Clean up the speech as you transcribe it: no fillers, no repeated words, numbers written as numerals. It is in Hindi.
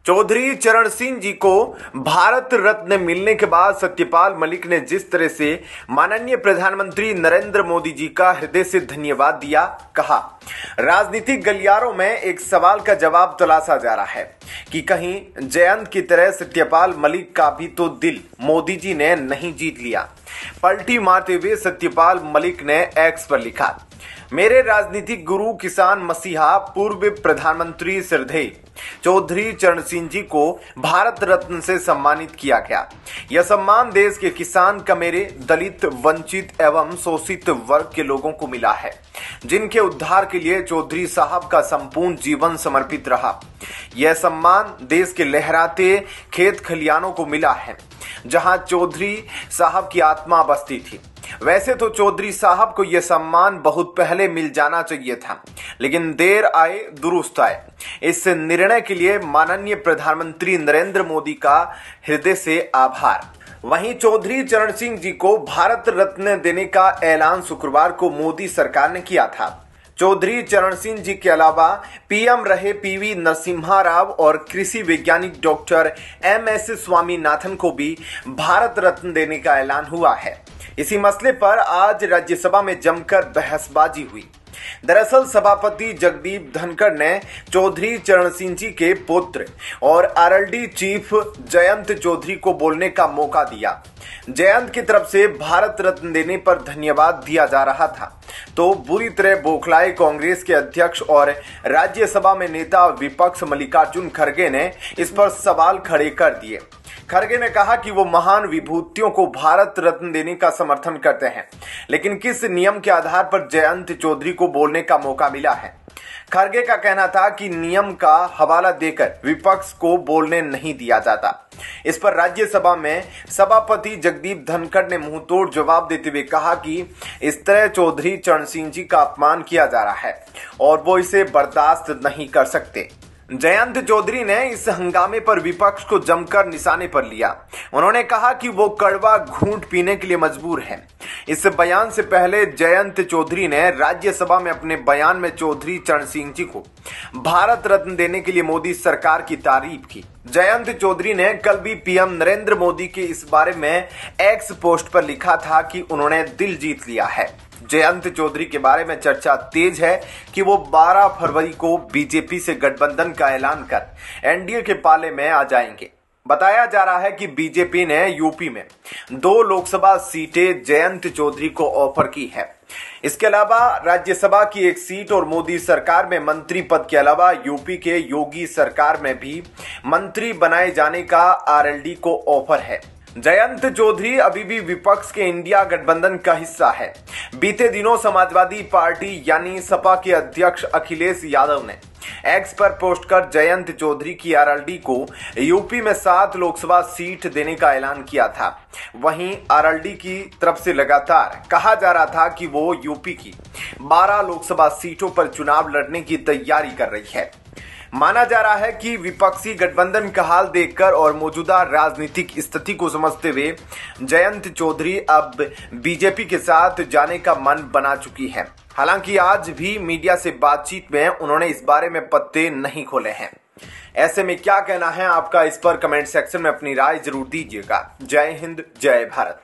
चौधरी चरण सिंह जी को भारत रत्न मिलने के बाद सत्यपाल मलिक ने जिस तरह से माननीय प्रधानमंत्री नरेंद्र मोदी जी का हृदय से धन्यवाद दिया, कहा राजनीतिक गलियारों में एक सवाल का जवाब तलाशा जा रहा है कि कहीं जयंत की तरह सत्यपाल मलिक का भी तो दिल मोदी जी ने नहीं जीत लिया। पलटी मारते हुए सत्यपाल मलिक ने एक्स पर लिखा, मेरे राजनीतिक गुरु किसान मसीहा पूर्व प्रधानमंत्री श्रद्धेय चौधरी चरण सिंह जी को भारत रत्न से सम्मानित किया गया। यह सम्मान देश के किसान, कमेरे, दलित, वंचित एवं शोषित वर्ग के लोगों को मिला है, जिनके उद्धार के लिए चौधरी साहब का संपूर्ण जीवन समर्पित रहा। यह सम्मान देश के लहराते खेत खलियानों को मिला है, जहां चौधरी साहब की आत्मा बसती थी। वैसे तो चौधरी साहब को यह सम्मान बहुत पहले मिल जाना चाहिए था, लेकिन देर आए दुरुस्त आए। इस निर्णय के लिए माननीय प्रधानमंत्री नरेंद्र मोदी का हृदय से आभार। वहीं चौधरी चरण सिंह जी को भारत रत्न देने का ऐलान शुक्रवार को मोदी सरकार ने किया था। चौधरी चरण सिंह जी के अलावा पीएम रहे पीवी नरसिम्हा राव और कृषि वैज्ञानिक डॉक्टर एमएस स्वामीनाथन को भी भारत रत्न देने का ऐलान हुआ है। इसी मसले पर आज राज्यसभा में जमकर बहसबाजी हुई। दरअसल सभापति जगदीप धनखड़ ने चौधरी चरण सिंह जी के पुत्र और आरएलडी चीफ जयंत चौधरी को बोलने का मौका दिया। जयंत की तरफ से भारत रत्न देने पर धन्यवाद दिया जा रहा था, तो बुरी तरह बौखलाए कांग्रेस के अध्यक्ष और राज्यसभा में नेता विपक्ष मल्लिकार्जुन खड़गे ने इस पर सवाल खड़े कर दिए। खड़गे ने कहा कि वो महान विभूतियों को भारत रत्न देने का समर्थन करते हैं, लेकिन किस नियम के आधार पर जयंत चौधरी को बोलने का मौका मिला है। खड़गे का कहना था कि नियम का हवाला देकर विपक्ष को बोलने नहीं दिया जाता। इस पर राज्यसभा में सभापति जगदीप धनखड़ ने मुंहतोड़ जवाब देते हुए कहा कि इस तरह चौधरी चरण सिंह जी का अपमान किया जा रहा है और वो इसे बर्दाश्त नहीं कर सकते। जयंत चौधरी ने इस हंगामे पर विपक्ष को जमकर निशाने पर लिया। उन्होंने कहा कि वो कड़वा घूंट पीने के लिए मजबूर है। इस बयान से पहले जयंत चौधरी ने राज्यसभा में अपने बयान में चौधरी चरण सिंह जी को भारत रत्न देने के लिए मोदी सरकार की तारीफ की। जयंत चौधरी ने कल भी पीएम नरेंद्र मोदी के इस बारे में एक्स पोस्ट पर लिखा था कि उन्होंने दिल जीत लिया है। जयंत चौधरी के बारे में चर्चा तेज है कि वो 12 फरवरी को बीजेपी से गठबंधन का ऐलान कर एनडीए के पाले में आ जाएंगे। बताया जा रहा है कि बीजेपी ने यूपी में 2 लोकसभा सीटें जयंत चौधरी को ऑफर की है। इसके अलावा राज्यसभा की 1 सीट और मोदी सरकार में मंत्री पद के अलावा यूपी के योगी सरकार में भी मंत्री बनाए जाने का आरएलडी को ऑफर है। जयंत चौधरी अभी भी विपक्ष के इंडिया गठबंधन का हिस्सा है। बीते दिनों समाजवादी पार्टी यानी सपा के अध्यक्ष अखिलेश यादव ने एक्स पर पोस्ट कर जयंत चौधरी की आरएलडी को यूपी में 7 लोकसभा सीट देने का ऐलान किया था। वहीं आरएलडी की तरफ से लगातार कहा जा रहा था कि वो यूपी की 12 लोकसभा सीटों पर चुनाव लड़ने की तैयारी कर रही है। माना जा रहा है कि विपक्षी गठबंधन का हाल देखकर और मौजूदा राजनीतिक स्थिति को समझते हुए जयंत चौधरी अब बीजेपी के साथ जाने का मन बना चुकी है। हालांकि आज भी मीडिया से बातचीत में उन्होंने इस बारे में पत्ते नहीं खोले हैं। ऐसे में क्या कहना है आपका, इस पर कमेंट सेक्शन में अपनी राय जरूर दीजिएगा। जय हिंद, जय भारत।